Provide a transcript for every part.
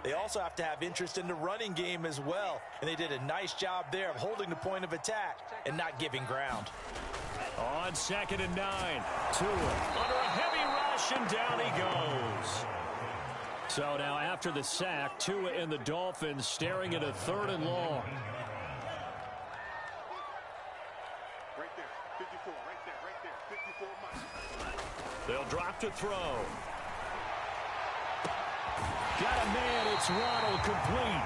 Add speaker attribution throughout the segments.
Speaker 1: They also have to have interest in the running game as well. And they did a nice job there of holding the point of attack and not giving ground.
Speaker 2: On 2nd and 9, Tua under a heavy rush, and down he goes. So now after the sack, Tua and the Dolphins staring at a 3rd and long.
Speaker 3: Right there, 54, right there, 54 miles.
Speaker 2: They'll drop to throw. Got a man, it's Ronald, complete.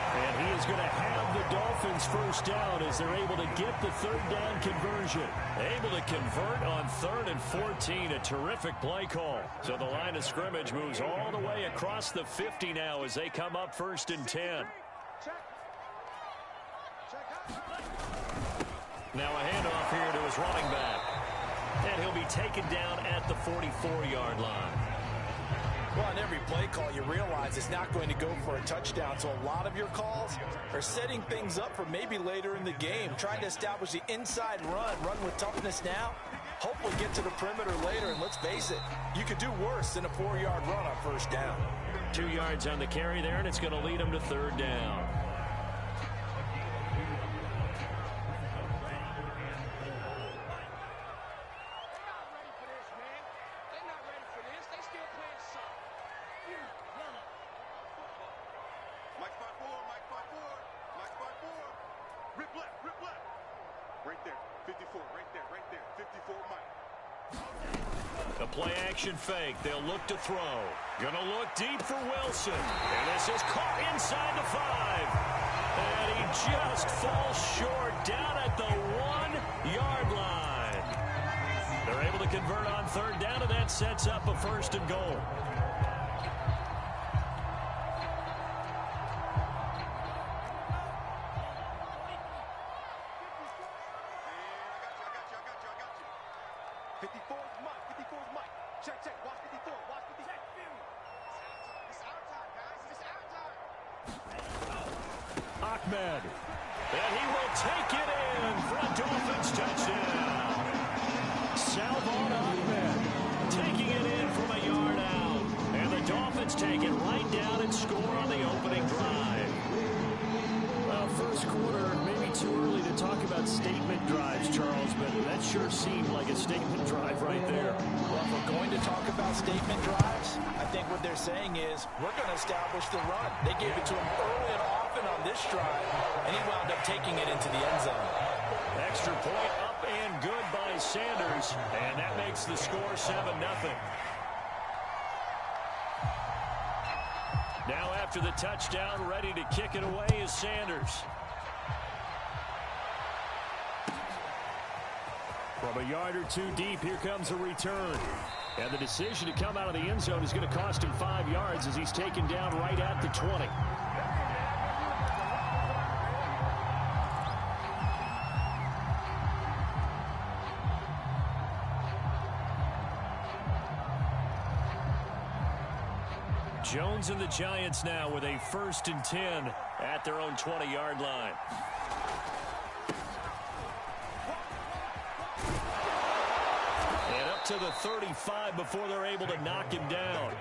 Speaker 2: And he is going to have the Dolphins first down as they're able to get the 3rd down conversion. Able to convert on 3rd and 14, a terrific play call. So the line of scrimmage moves all the way across the 50 now as they come up 1st and 10. Now a handoff here to his running back. And he'll be taken down at the 44-yard line.
Speaker 1: Well, on every play call, you realize it's not going to go for a touchdown. So a lot of your calls are setting things up for maybe later in the game, trying to establish the inside run with toughness now. Hopefully get to the perimeter later, and let's face it, you could do worse than a 4-yard run on 1st down.
Speaker 2: 2 yards on the carry there, and it's going to lead them to 3rd down. A play-action fake. They'll look to throw. Gonna look deep for Wilson. And this is caught inside the 5. And he just falls short down at the 1-yard line. They're able to convert on 3rd down, and that sets up a 1st and goal. Ahmed. And he will take it in for a Dolphins touchdown. Salvon Ahmed taking it in from a yard out. And the Dolphins take it right down and score on the opening drive.
Speaker 4: Well, first quarter, maybe too early to talk about statement drives, Charles, but that sure seemed like a statement drive right there.
Speaker 1: Well, if we're going to talk about statement drives, I think what they're saying is we're going to establish the run. They gave it to him early and often on this drive, and he wound up taking it into the end zone.
Speaker 2: Extra point up and good by Sanders, and that makes the score 7-0. Now after the touchdown, ready to kick it away is Sanders. From a yard or two deep, here comes a return. And the decision to come out of the end zone is going to cost him 5 yards as he's taken down right at the 20. Jones and the Giants now with a 1st and 10 at their own 20-yard line. And up to the 35 before they're able to knock him down.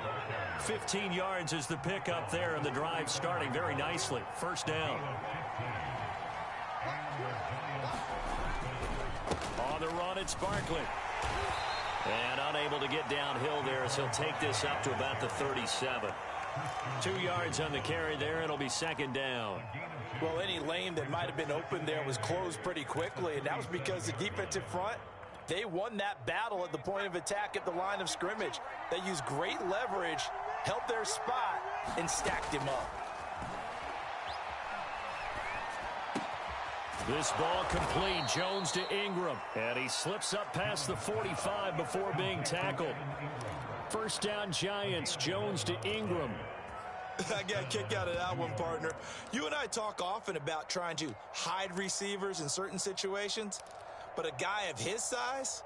Speaker 2: 15 yards is the pickup there, and the drive starting very nicely. 1st down. On the run, it's Barkley. And unable to get downhill there as he'll take this up to about the 37. 2 yards on the carry there, and it'll be 2nd down.
Speaker 1: Well, any lane that might have been open there was closed pretty quickly, and that was because the defensive front, they won that battle at the point of attack at the line of scrimmage. They used great leverage, held their spot, and stacked him up.
Speaker 2: This ball complete. Jones to Ingram. And he slips up past the 45 before being tackled. 1st down Giants. Jones to Ingram.
Speaker 1: I got a kick out of that one, partner. You and I talk often about trying to hide receivers in certain situations. But a guy of his size,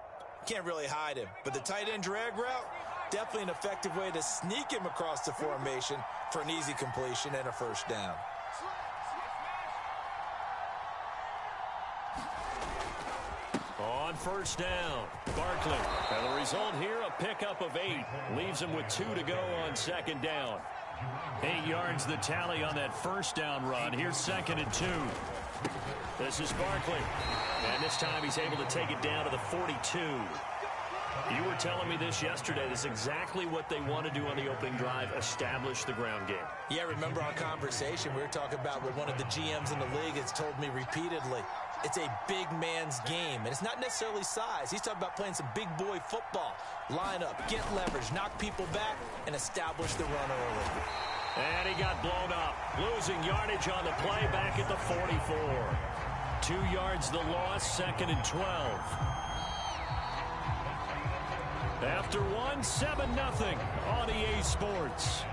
Speaker 1: can't really hide him. But the tight end drag route, definitely an effective way to sneak him across the formation for an easy completion and a 1st down.
Speaker 2: On 1st down, Barkley. And the result here, a pickup of 8. Leaves him with 2 to go on 2nd down.
Speaker 4: 8 yards the tally on that first down run. Here's 2nd and 2. This is Barkley. And this time he's able to take it down to the 42. You were telling me this yesterday. This is exactly what they want to do on the opening drive, establish the ground game.
Speaker 1: Yeah, remember our conversation? We were talking about what one of the GMs in the league has told me repeatedly. It's a big man's game, and it's not necessarily size. He's talking about playing some big boy football. Line up, get leverage, knock people back, and establish the run early.
Speaker 4: And he got blown up, losing yardage on the play back at the 44. 2 yards the loss, 2nd and 12. After 7-0 on EA Sports.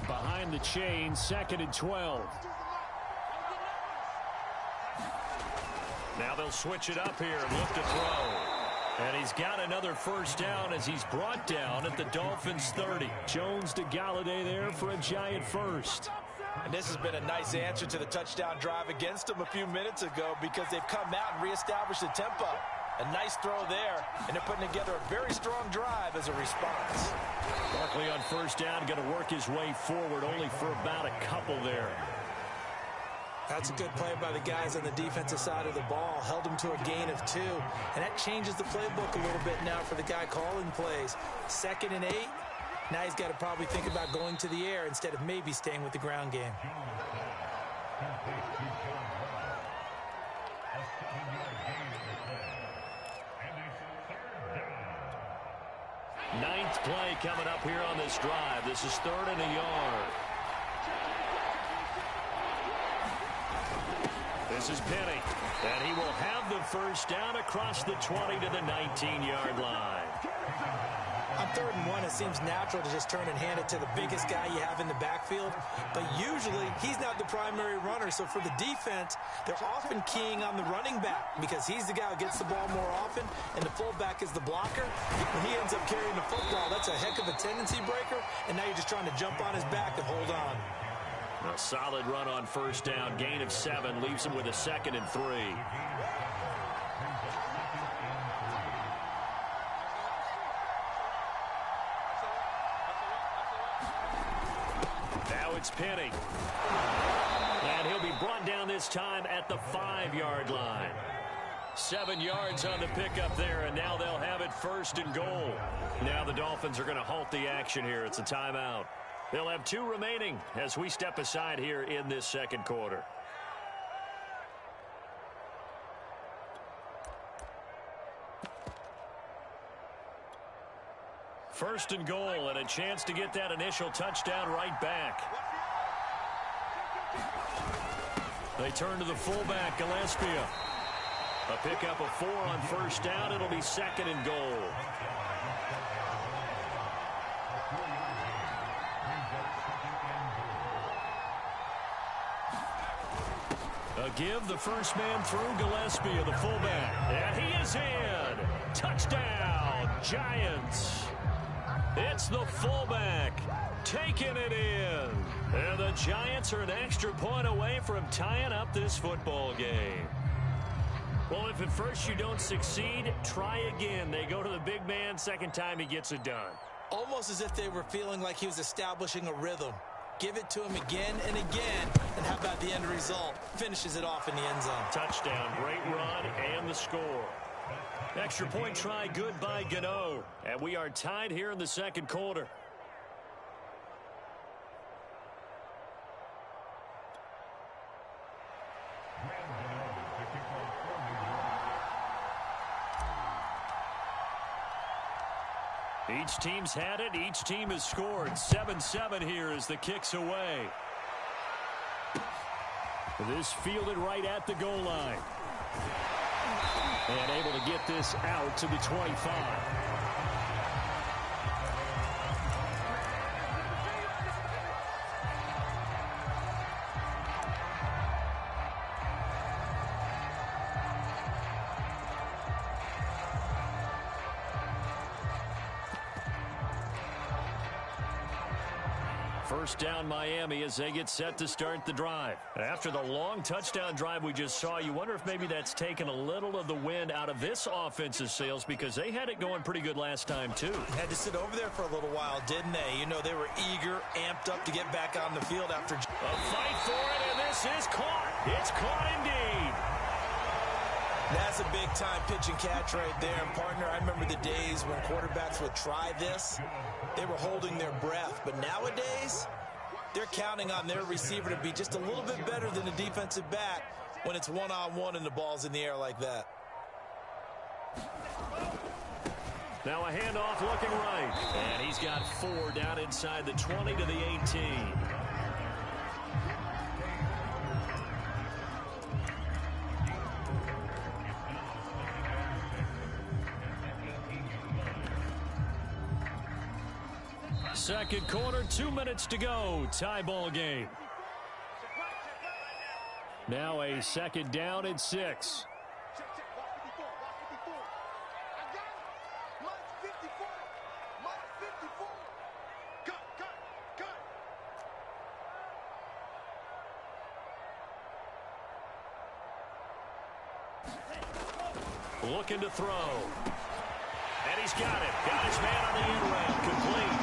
Speaker 4: Behind the chain, 2nd and 12. Now they'll switch it up here and look to throw. And he's got another first down as he's brought down at the Dolphins' 30. Jones to Galladay there for a Giant first.
Speaker 1: And this has been a nice answer to the touchdown drive against them a few minutes ago because they've come out and reestablished the tempo. A nice throw there, and they're putting together a very strong drive as a response.
Speaker 4: Barkley on first down, going to work his way forward only for about a couple there.
Speaker 1: That's a good play by the guys on the defensive side of the ball. Held him to a gain of 2. And that changes the playbook a little bit now for the guy calling plays. 2nd and 8. Now he's got to probably think about going to the air instead of maybe staying with the ground game.
Speaker 4: Ninth play coming up here on this drive. This is 3rd and a yard. This is Penny, and he will have the first down across the 20 to the 19-yard line.
Speaker 1: On 3rd and 1, it seems natural to just turn and hand it to the biggest guy you have in the backfield. But usually, he's not the primary runner. So for the defense, they're often keying on the running back because he's the guy who gets the ball more often, and the fullback is the blocker. When he ends up carrying the football, that's a heck of a tendency breaker, and now you're just trying to jump on his back and hold on.
Speaker 4: A solid run on first down. Gain of 7 leaves him with a 2nd and 3. Now it's Penny. And he'll be brought down this time at the 5-yard line. 7 yards on the pickup there, and now they'll have it 1st and goal. Now the Dolphins are going to halt the action here. It's a timeout. They'll have 2 remaining as we step aside here in this 2nd quarter. First and goal, and a chance to get that initial touchdown right back. They turn to the fullback, Gillespie. A pickup of 4 on first down. It'll be 2nd and goal. A give, the first man through, Gillespie, the fullback. And he is in. Touchdown, Giants. It's the fullback taking it in. And the Giants are an extra point away from tying up this football game. Well, if at first you don't succeed, try again. They go to the big man. 2nd time he gets it done.
Speaker 1: Almost as if they were feeling like he was establishing a rhythm. Give it to him again and again. And how about the end result? Finishes it off in the end zone.
Speaker 4: Touchdown, great run, and the score. Extra point try, good by Gano. And we are tied here in the 2nd quarter. Each team's had it. Each team has scored. 7-7 here as the kick's away. This fielded right at the goal line. And able to get this out to the 25. First down Miami as they get set to start the drive. After the long touchdown drive we just saw, you wonder if maybe that's taken a little of the wind out of this offense's sails because they had it going pretty good last time too.
Speaker 1: Had to sit over there for a little while, didn't they? You know, they were eager, amped up to get back on the field after...
Speaker 4: A fight for it, and this is caught. It's caught indeed.
Speaker 1: That's a big-time pitch and catch right there. And, partner, I remember the days when quarterbacks would try this. They were holding their breath. But nowadays, they're counting on their receiver to be just a little bit better than the defensive back when it's one-on-one and the ball's in the air like that.
Speaker 4: Now a handoff looking right. And he's got 4 down inside the 20 to the 18. Second quarter, 2 minutes to go. Tie ball game. Now a second down and 6. Looking to throw. And he's got it. Got his man on the end round. Complete.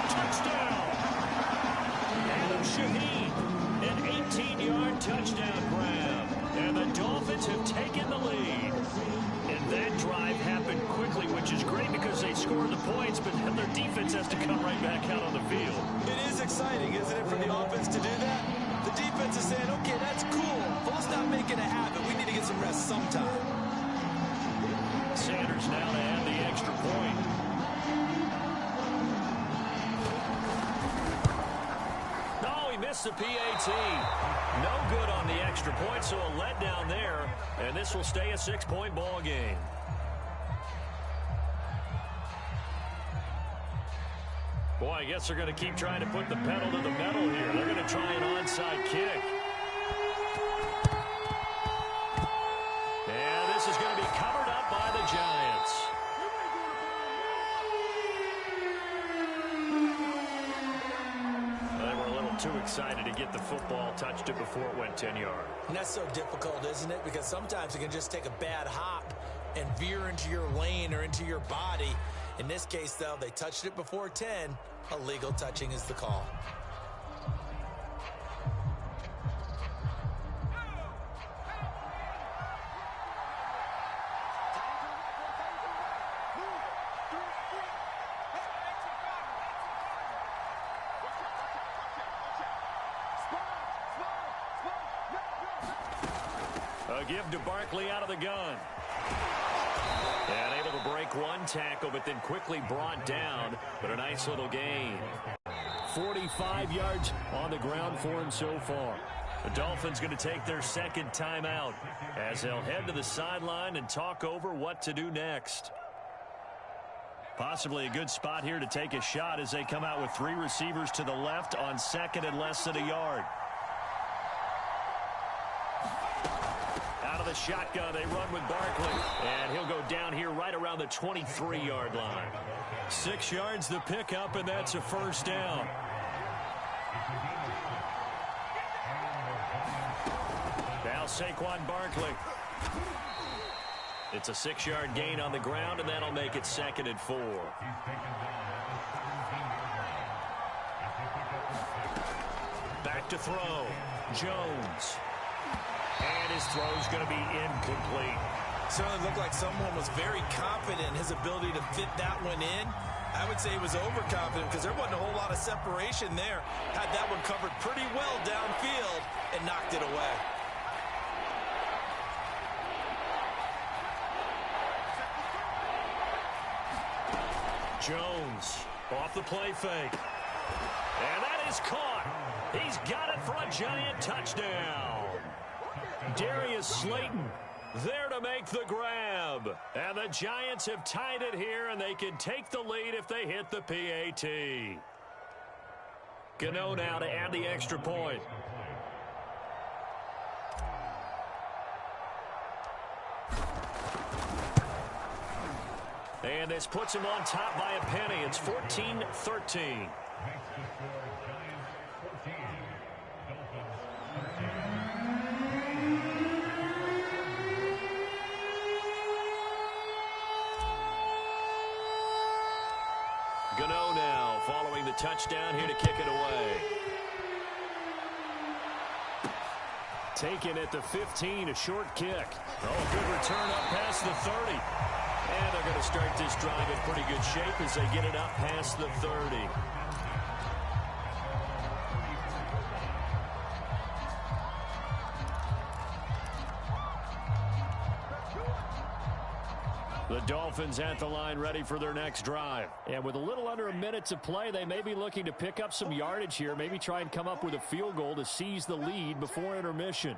Speaker 4: Touchdown. Adam Shaheen. An 18-yard touchdown grab. And the Dolphins have taken the lead. And that drive happened quickly, which is great because they scored the points, but then their defense has to come right back out on the field.
Speaker 1: It is exciting, isn't it, for the offense to do that? The defense is saying, okay, that's cool, but let's not make it a habit. We need to get some rest sometime.
Speaker 4: Sanders now to add the extra point. No, he missed the PAT. No good on the extra point, so a letdown there. And this will stay a 6-point ball game. Boy, I guess they're going to keep trying to put the pedal to the metal here. They're going to try an onside kick. And this is going to be covered up by the Giants. They were a little too excited to get the football, touched it before it went 10 yards.
Speaker 1: And that's so difficult, isn't it? Because sometimes it can just take a bad hop and veer into your lane or into your body. In this case, though, they touched it before 10. Illegal touching is the call.
Speaker 4: A give to Barkley out of the gun. And able to break one tackle, but then quickly brought down. But a nice little gain. 45 yards on the ground for him so far. The Dolphins going to take their second timeout as they'll head to the sideline and talk over what to do next. Possibly a good spot here to take a shot as they come out with 3 receivers to the left on second and less than a yard. Out of the shotgun, they run with Barkley. And he'll go down here right around the 23-yard line. 6 yards the pickup, and that's a first down. Now Saquon Barkley. It's a 6-yard gain on the ground, and that'll make it 2nd and 4. Back to throw. Jones. And his throw's going to be incomplete.
Speaker 1: Certainly looked like someone was very confident in his ability to fit that one in. I would say he was overconfident because there wasn't a whole lot of separation there. Had that one covered pretty well downfield and knocked it away.
Speaker 4: Jones off the play fake. And that is caught. He's got it for a Giant touchdown. Darius Slayton there to make the grab. And the Giants have tied it here, and they can take the lead if they hit the PAT. Gano now to add the extra point. And this puts him on top by a penny. It's 14-13.
Speaker 2: Gano now following the touchdown here to kick it away.
Speaker 4: Taken at the 15, a short kick. Oh, good return up past the 30. And they're going to start this drive in pretty good shape as they get it up past the 30. The Dolphins at the line ready for their next drive. And with a little under a minute to play, they may be looking to pick up some yardage here, maybe try and come up with a field goal to seize the lead before intermission.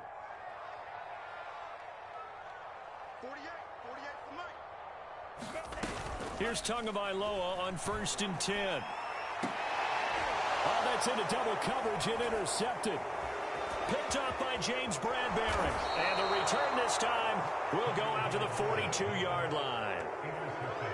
Speaker 3: 48 for Mike.
Speaker 4: Here's Tagovailoa on 1st and 10. Oh, that's into double coverage and intercepted. Picked off by James Bradbury. And the return this time will go out to the 42-yard line.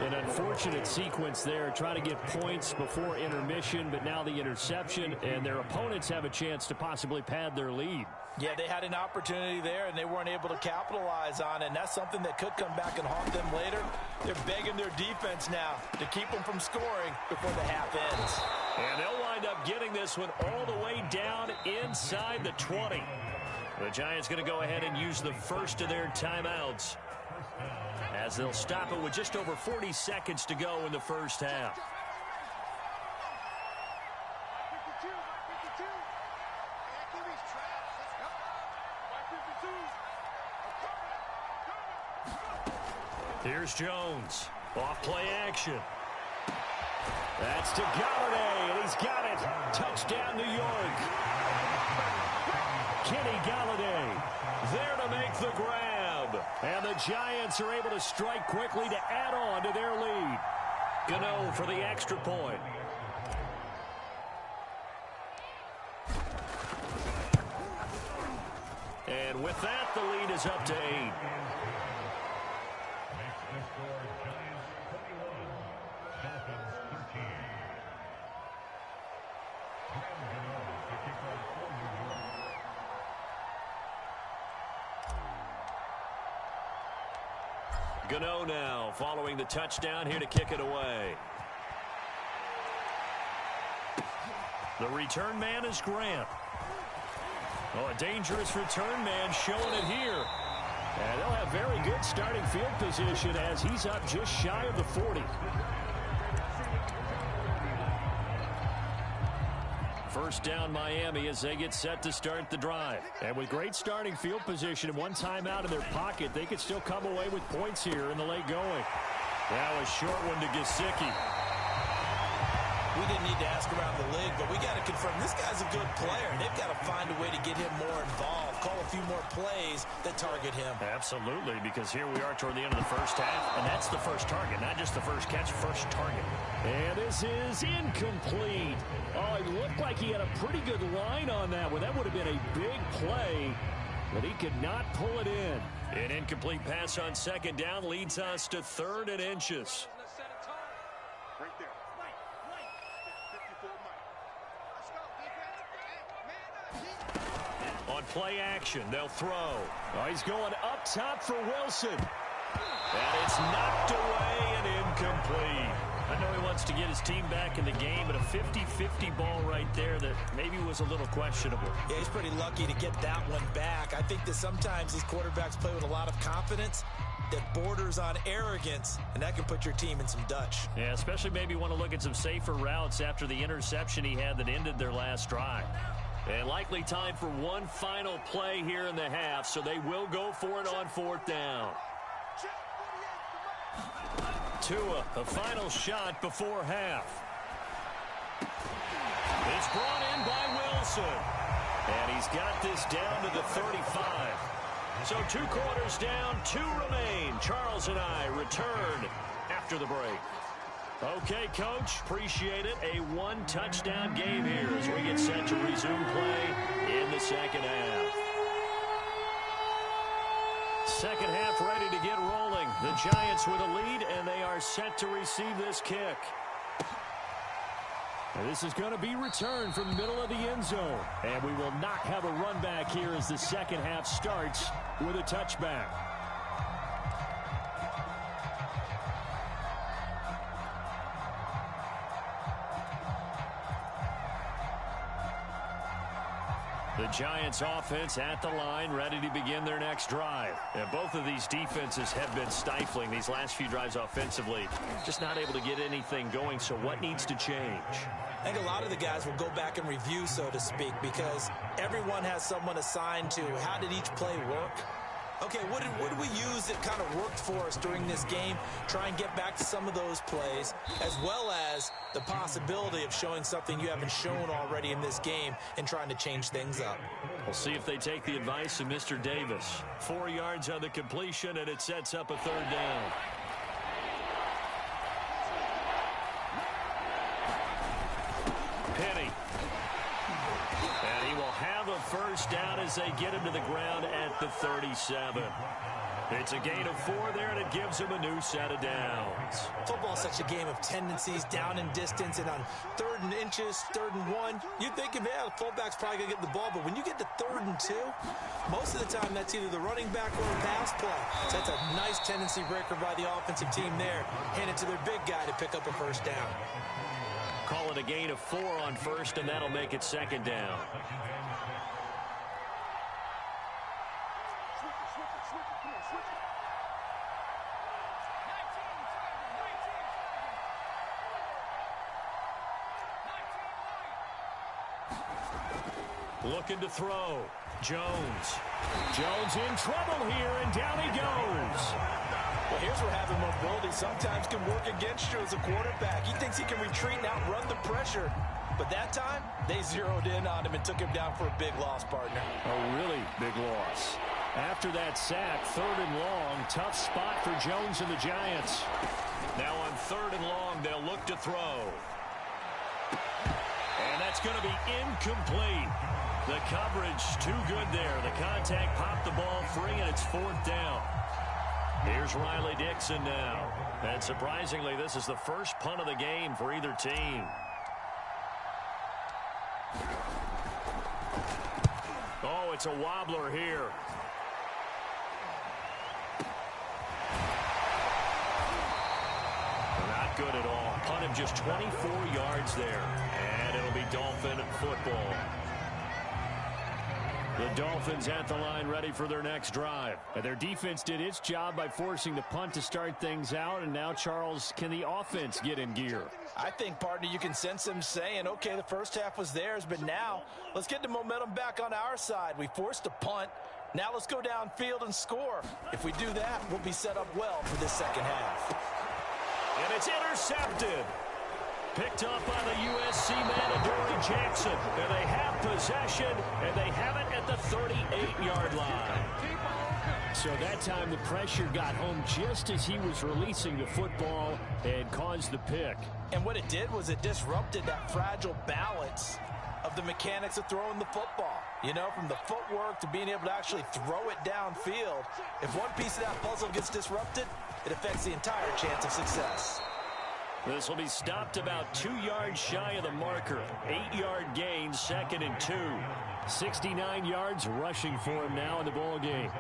Speaker 4: An unfortunate sequence there, trying to get points before intermission, but now the interception, and their opponents have a chance to possibly pad their lead.
Speaker 1: Yeah, they had an opportunity there, and they weren't able to capitalize on it, and that's something that could come back and haunt them later. They're begging their defense now to keep them from scoring before the half ends.
Speaker 4: And they'll wind up getting this one all the way down inside the 20. The Giants going to go ahead and use the first of their timeouts as they'll stop it with just over 40 seconds to go in the first half.
Speaker 3: 52, 52.
Speaker 4: Here's Jones. Off play action. That's to Galladay, and he's got it. Touchdown, New York. Kenny Galladay there to make the grab. And the Giants are able to strike quickly to add on to their lead. Gano for the extra point. And with that, the lead is up to 8. Gano now following the touchdown here to kick it away. The return man is Grant. Oh, a dangerous return man showing it here. And they'll have very good starting field position as he's up just shy of the 40. First down Miami as they get set to start the drive. And with great starting field position and one timeout in their pocket, they could still come away with points here in the late going. Now a short one to Gesicki.
Speaker 1: We didn't need to ask around the league, but we got to confirm this guy's a good player. They've got to find a way to get him more involved, call a few more plays that target him.
Speaker 4: Absolutely, because here we are toward the end of the first half, and that's the first target, not just the first catch, first target. And this is incomplete. Oh, it looked like he had a pretty good line on that one. That would have been a big play, but he could not pull it in. An incomplete pass on second down leads us to 3rd and inches.
Speaker 3: Right there.
Speaker 4: On play action, they'll throw. Oh, he's going up top for Wilson. And it's knocked away and incomplete. I know he wants to get his team back in the game, but a 50-50 ball right there that maybe was a little questionable.
Speaker 1: Yeah, he's pretty lucky to get that one back. I think that sometimes these quarterbacks play with a lot of confidence that borders on arrogance, and that can put your team in some Dutch.
Speaker 4: Yeah, especially maybe want to look at some safer routes after the interception he had that ended their last drive. And likely time for one final play here in the half, so they will go for it on 4th down. Tua, a final shot before half. It's brought in by Wilson. And he's got this down to the 35. So 2 quarters down, 2 remain. Charles and I return after the break. Okay, Coach, appreciate it. A 1-touchdown game here as we get set to resume play in the second half. Second half ready to get rolling. The Giants with a lead, and they are set to receive this kick. And this is going to be returned from the middle of the end zone. And we will not have a run back here as the second half starts with a touchback. The Giants offense at the line, ready to begin their next drive. And both of these defenses have been stifling these last few drives offensively. Just not able to get anything going, so what needs to change?
Speaker 1: I think a lot of the guys will go back and review, so to speak, because everyone has someone assigned to how did each play work. Okay, what did we use that kind of worked for us during this game? Try and get back to some of those plays, as well as the possibility of showing something you haven't shown already in this game and trying to change things up.
Speaker 4: We'll see if they take the advice of Mr. Davis. 4 yards on the completion, and it sets up a third down. Penny. And he will have a first down as they get him to the ground at the 37. It's a gain of 4 there, and it gives him a new set of downs.
Speaker 1: Football's such a game of tendencies, down and distance, and on 3rd and inches, 3rd and 1, you'd think, yeah, the fullback's probably going to get the ball, but when you get to 3rd and 2, most of the time that's either the running back or a pass play. So that's a nice tendency breaker by the offensive team there. Hand it to their big guy to pick up a first down.
Speaker 4: Call it a gain of 4 on first, and that'll make it second down. Looking to throw. Jones. Jones in trouble here, and down he goes.
Speaker 1: Well, here's where having mobility sometimes can work against you as a quarterback. He thinks he can retreat and outrun the pressure. But that time, they zeroed in on him and took him down for a big loss, partner.
Speaker 4: A really big loss. After that sack, 3rd and long, tough spot for Jones and the Giants. Now on 3rd and long, they'll look to throw. And that's going to be incomplete. The coverage too good there. The contact popped the ball free, and it's 4th down. Here's Riley Dixon now. And surprisingly, this is the first punt of the game for either team. Oh, it's a wobbler here. Not good at all. Punt him just 24 yards there. And it'll be Dolphin football. The Dolphins at the line ready for their next drive. And their defense did its job by forcing the punt to start things out. And now, Charles, can the offense get in gear?
Speaker 1: I think, partner, you can sense them saying, okay, the first half was theirs, but now let's get the momentum back on our side. We forced a punt. Now let's go downfield and score. If we do that, we'll be set up well for this second half.
Speaker 4: And it's intercepted. Picked up by the USC man, Adoree Jackson. And they have possession, and they have it at the 38-yard line. So that time the pressure got home just as he was releasing the football and caused the pick.
Speaker 1: And what it did was it disrupted that fragile balance of the mechanics of throwing the football. You know, from the footwork to being able to actually throw it downfield. If one piece of that puzzle gets disrupted, it affects the entire chance of success.
Speaker 4: This will be stopped about 2 yards shy of the marker. 8-yard gain, 2nd and 2. 69 yards rushing for him now in the ball game.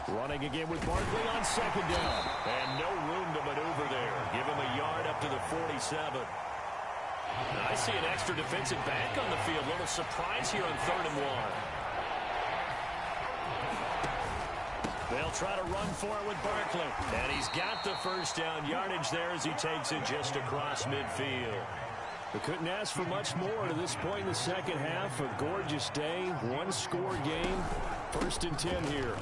Speaker 4: Running again with Barkley on 2nd down. And no room to maneuver there. Give him a yard up to the 47. I see an extra defensive back on the field. Little surprise here on 3rd and 1. They'll try to run for it with Barkley. And he's got the first down yardage there as he takes it just across midfield. We couldn't ask for much more to this point in the second half. A gorgeous day, one-score game. 1st and 10 here.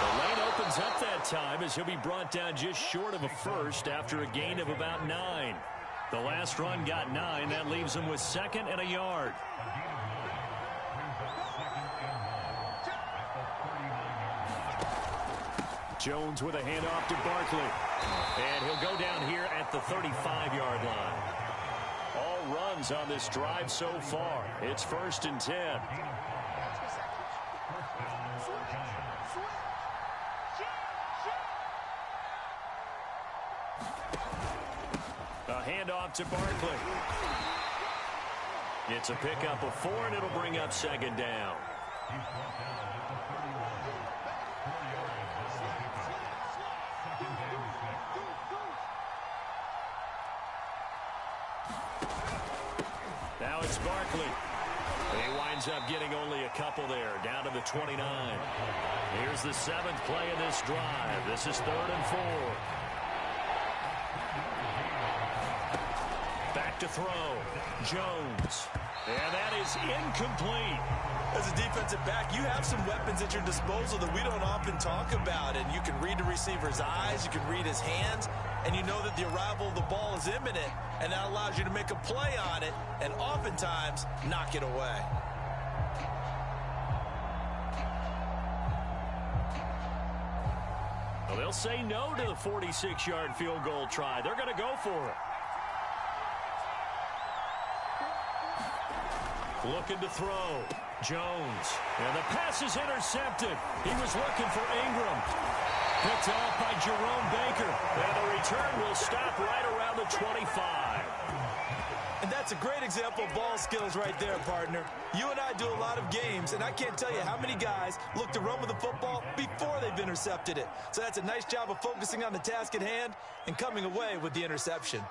Speaker 4: The lane opens up that time as he'll be brought down just short of a first after a gain of about 9. The last run got 9. That leaves him with 2nd and a yard. Jones with a handoff to Barkley. And he'll go down here at the 35-yard line. All runs on this drive so far. It's 1st and 10.
Speaker 2: A handoff to Barkley. It's a pickup of 4, and it'll bring up second down. Now it's Barkley. He winds up getting only a couple there, down to the 29. Here's the 7th play of this drive. This is 3rd and 4. Back to throw. Jones. And that is incomplete.
Speaker 1: As a defensive back, you have some weapons at your disposal that we don't often talk about. And you can read the receiver's eyes, you can read his hands, and you know that the arrival of the ball is imminent. And that allows you to make a play on it and oftentimes knock it away.
Speaker 2: Well, they'll say no to the 46-yard field goal try. They're going to go for it. Looking to throw. Jones. And the pass is intercepted. He was looking for Ingram. Picked off by Jerome Baker. And the return will stop right around the 25.
Speaker 1: And that's a great example of ball skills right there, partner. You and I do a lot of games, and I can't tell you how many guys look to run with the football before they've intercepted it. So that's a nice job of focusing on the task at hand and coming away with the interception.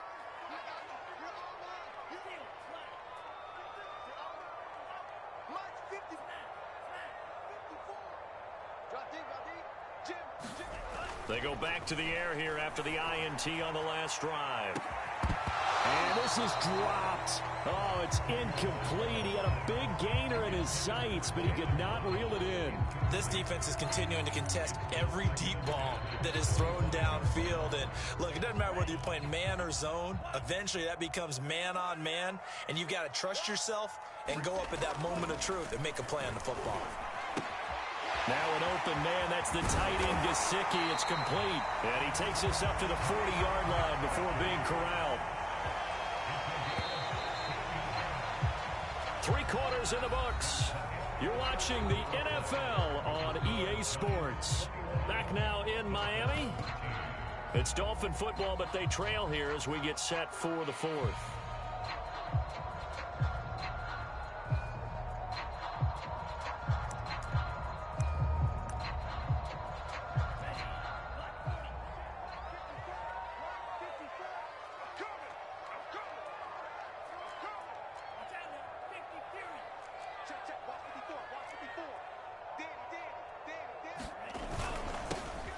Speaker 2: They go back to the air here after the INT on the last drive. And this is dropped. Oh, it's incomplete. He had a big gainer in his sights, but he could not reel it in.
Speaker 1: This defense is continuing to contest every deep ball that is thrown downfield. And look, it doesn't matter whether you're playing man or zone. Eventually that becomes man on man, and you've got to trust yourself and go up at that moment of truth and make a play on the football.
Speaker 2: Now an open man. That's the tight end, Gesicki. It's complete. And he takes us up to the 40-yard line before being corralled. 3 quarters in the books. You're watching the NFL on EA Sports. Back now in Miami. It's Dolphin football, but they trail here as we get set for the 4th.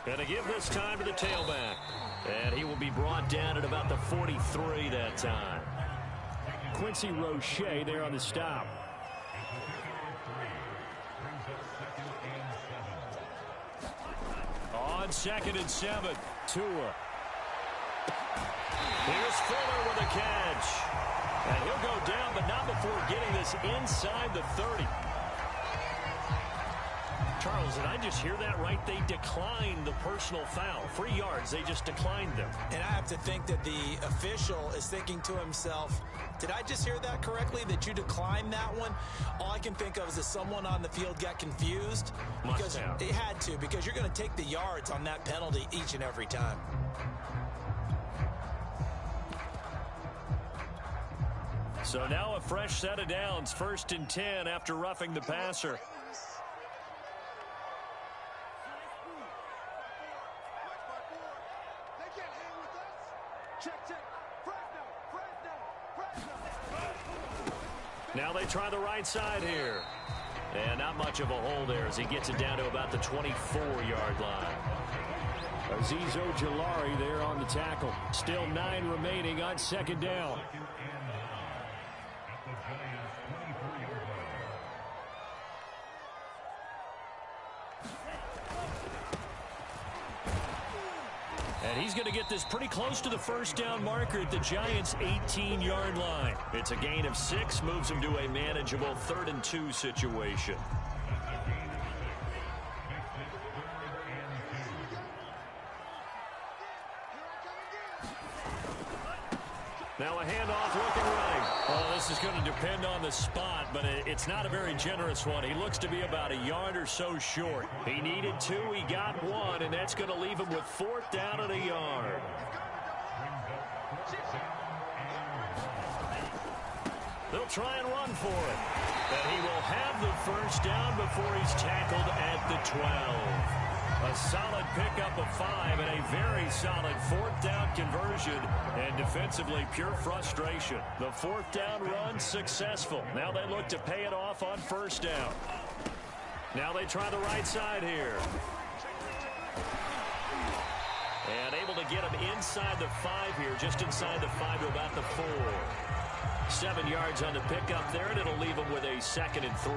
Speaker 2: And to give this time to the tailback. And he will be brought down at about the 43 that time. Quincy Roche there on the stop. On 2nd and 7. Tua. Here's Fuller with a catch. And he'll go down, but not before getting this inside the 30. Charles, did I just hear that right? They declined the personal foul. 3 yards, they just declined them.
Speaker 1: And I have to think that the official is thinking to himself, did I just hear that correctly, that you declined that one? All I can think of is that someone on the field got confused. Because they had to, because you're going to take the yards on that penalty each and every time.
Speaker 2: So now a fresh set of downs, 1st and 10 after roughing the passer. Now they try the right side here. And not much of a hole there as he gets it down to about the 24-yard line. Azeez Ojulari there on the tackle. Still 9 remaining on 2nd down. And he's going to get this pretty close to the 1st down marker at the Giants' 18-yard line. It's a gain of 6, moves him to a manageable 3rd and 2 situation. Now a handoff looking right. Well, this is going to depend on the spot, but it's not a very generous one. He looks to be about a yard or so short. He needed 2, he got 1, and that's going to leave him with 4th down and a yard. They'll try and run for it. And he will have the 1st down before he's tackled at the 12. A solid pickup of 5 and a very solid 4th down conversion. And defensively, pure frustration. The 4th down run successful. Now they look to pay it off on 1st down. Now they try the right side here. And able to get him inside the 5 here, just inside the 5 to about the 4. 7 yards on the pickup there, and it'll leave him with a 2nd and 3.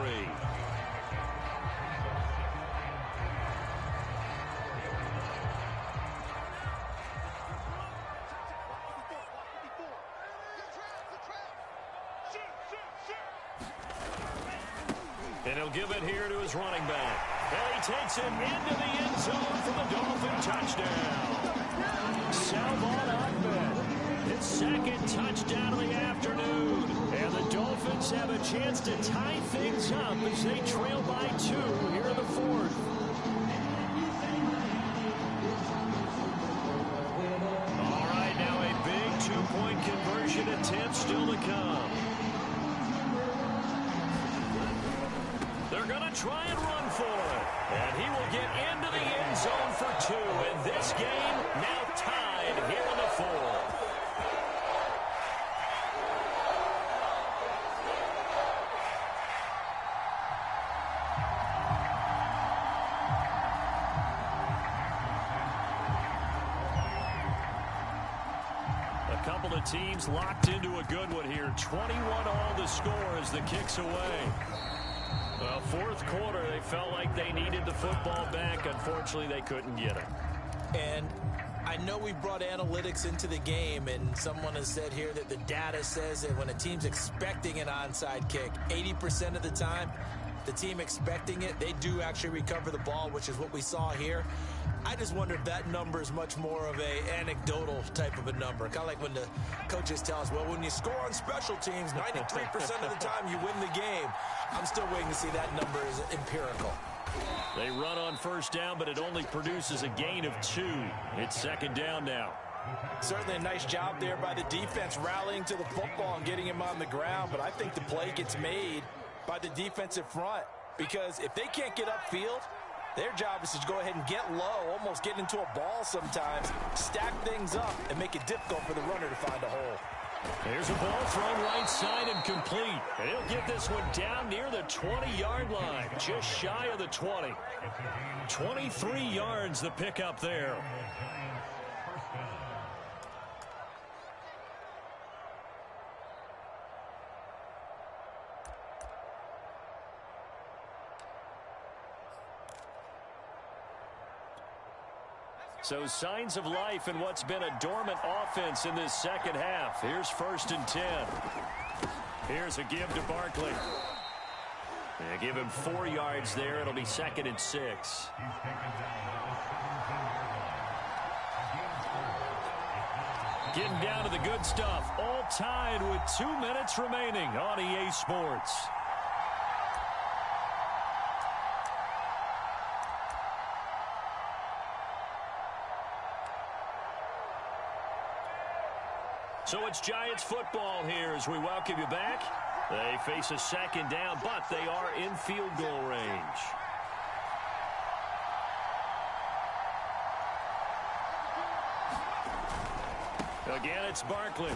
Speaker 2: And he'll give it here to his running back. And he takes it into the end zone for the Dolphin touchdown. Salvon Ahmed, his 2nd touchdown of the afternoon. And the Dolphins have a chance to tie things up as they trail by 2 here in the 4th. All right, now a big 2-point conversion attempt still to come. They're going to try and run for it. And he will get into the end zone for 2. And this game now tied here in the 4th. A couple of teams locked into a good one here. 21 all the score as the kick's away. Well, 4th quarter, they felt like they needed the football back. Unfortunately, they couldn't get it.
Speaker 1: And I know we brought analytics into the game, and someone has said here that the data says that when a team's expecting an onside kick, 80% of the time, the team expecting it, they do actually recover the ball, which is what we saw here. I just wonder if that number is much more of a anecdotal type of a number. Kind of like when the coaches tell us, well, when you score on special teams, 93% of the time you win the game. I'm still waiting to see that number is empirical.
Speaker 2: They run on 1st down, but it only produces a gain of 2. It's 2nd down now.
Speaker 1: Certainly a nice job there by the defense rallying to the football and getting him on the ground, but I think the play gets made by the defensive front because if they can't get upfield, their job is to go ahead and get low, almost get into a ball sometimes, stack things up, and make it difficult for the runner to find a hole.
Speaker 2: There's a ball thrown right side and complete. And he'll get this one down near the 20-yard line, just shy of the 20. 23 yards the pickup there. So signs of life in what's been a dormant offense in this 2nd half. Here's 1st and 10. Here's a give to Barkley. They give him 4 yards there. It'll be 2nd and 6. Getting down to the good stuff. All tied with 2 minutes remaining on EA Sports. So it's Giants football here as we welcome you back. They face a 2nd down, but they are in field goal range. Again, it's Barkley.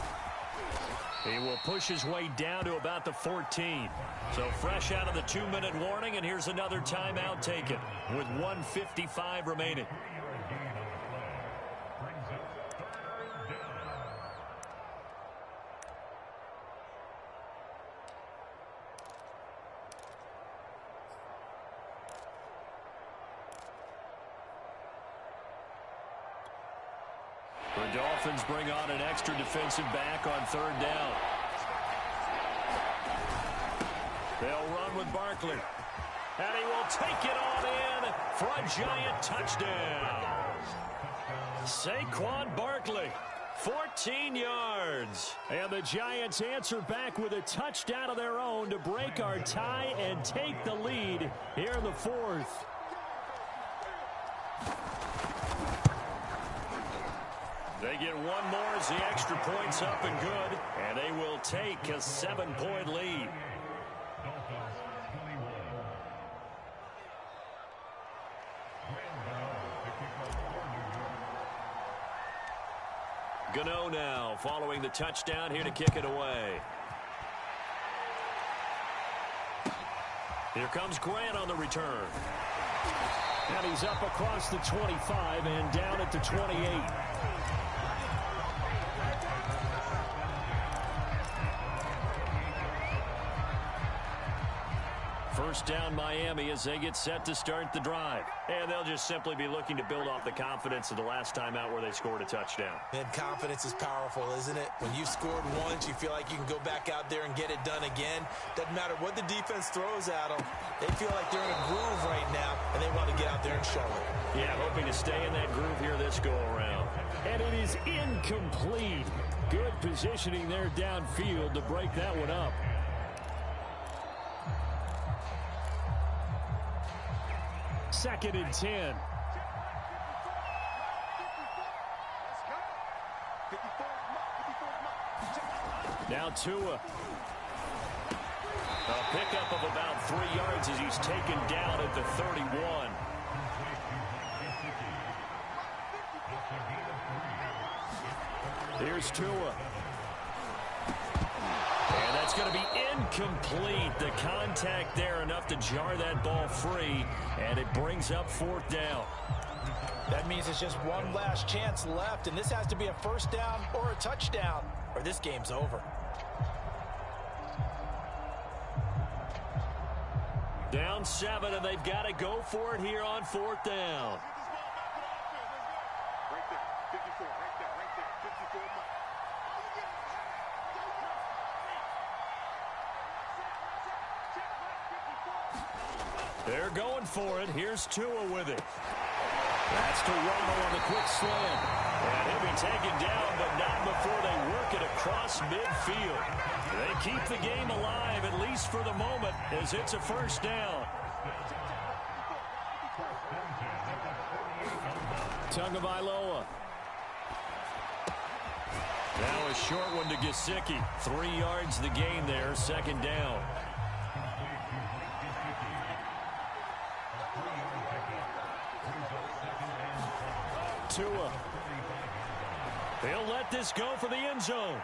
Speaker 2: He will push his way down to about the 14. So fresh out of the 2-minute warning, and here's another timeout taken with 1:55 remaining. The Dolphins bring on an extra defensive back on 3rd down. They'll run with Barkley. And he will take it on in for a Giant touchdown. Saquon Barkley, 14 yards.
Speaker 4: And the Giants answer back with a touchdown of their own to break our tie and take the lead here in the fourth. They get one more as the extra point's up and good, and they will take a 7-point lead. Gano now following the touchdown here to kick it away. Here comes Grant on the return. And he's up across the 25 and down at the 28. First down Miami as they get set to start the drive. And they'll just simply be looking to build off the confidence of the last time out where they scored a touchdown.
Speaker 1: And confidence is powerful, isn't it? When you've scored once, you feel like you can go back out there and get it done again. Doesn't matter what the defense throws at them. They feel like they're in a groove right now, and they want to get out there and show it.
Speaker 4: Yeah, hoping to stay in that groove here this go-around. And it is incomplete. Good positioning there downfield to break that one up. Second and 10. Now Tua. A pickup of about 3 yards as he's taken down at the 31. Here's Tua. And that's going to be incomplete. The contact there enough to jar that ball free, and it brings up fourth down.
Speaker 1: That means it's just one last chance left, and this has to be a first down or a touchdown, or this game's over.
Speaker 4: Down 7, and they've got to go for it here on fourth down.
Speaker 3: Right there, 54, right there, 54.
Speaker 4: They're going for it. Here's Tua with it. That's Toronto on the quick slant. And he'll be taken down, but not before they work it across midfield. They keep the game alive, at least for the moment, as it's a first down. Tagovailoa. Now a short one to Gesicki. 3 yards the gain there, second down. Tua. They'll let this go for the end zone.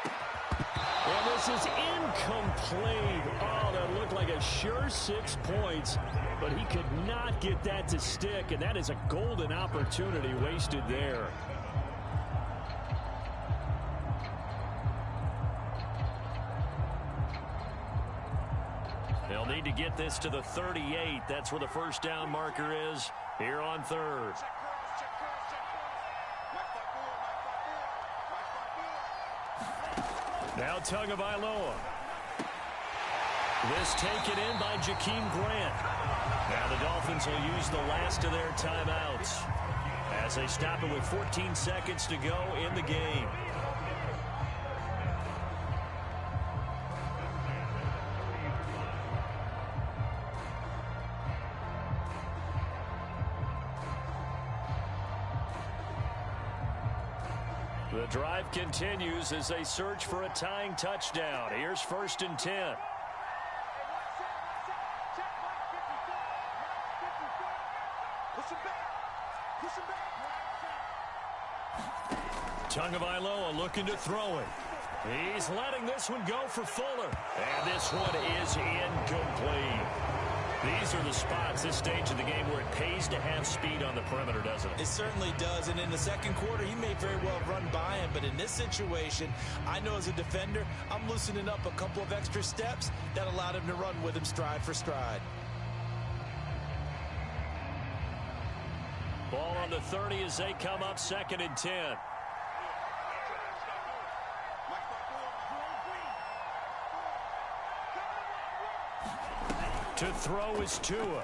Speaker 4: And this is incomplete. Oh, that looked like a sure 6 points, but he could not get that to stick, and that is a golden opportunity wasted there. They'll need to get this to the 38. That's where the first down marker is here on third. Now Tagovailoa. This taken in by Jakeem Grant. Now the Dolphins will use the last of their timeouts as they stop it with 14 seconds to go in the game. The drive continues as they search for a tying touchdown. Here's first and 10. Tagovailoa looking to throw it. He's letting this one go for Fuller. And this one is incomplete. These are the spots, this stage of the game, where it pays to have speed on the perimeter, doesn't it?
Speaker 1: It certainly does, and in the second quarter, he may very well run by him, but in this situation, I know as a defender, I'm loosening up a couple of extra steps that allowed him to run with him stride for stride.
Speaker 4: Ball on the 30 as they come up second and 10. To throw is Tua.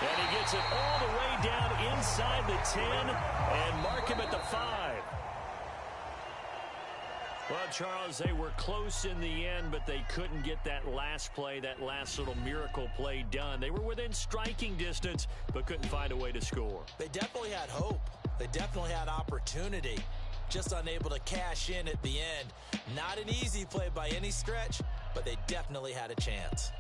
Speaker 2: And he gets it all the way down inside the 10 and mark him at the 5. Well, Charles, they were close in the end, but they couldn't get that last play, that last little miracle play done. They were within striking distance, but couldn't find a way to score.
Speaker 1: They definitely had hope. They definitely had opportunity. Just unable to cash in at the end. Not an easy play by any stretch, but they definitely had a chance.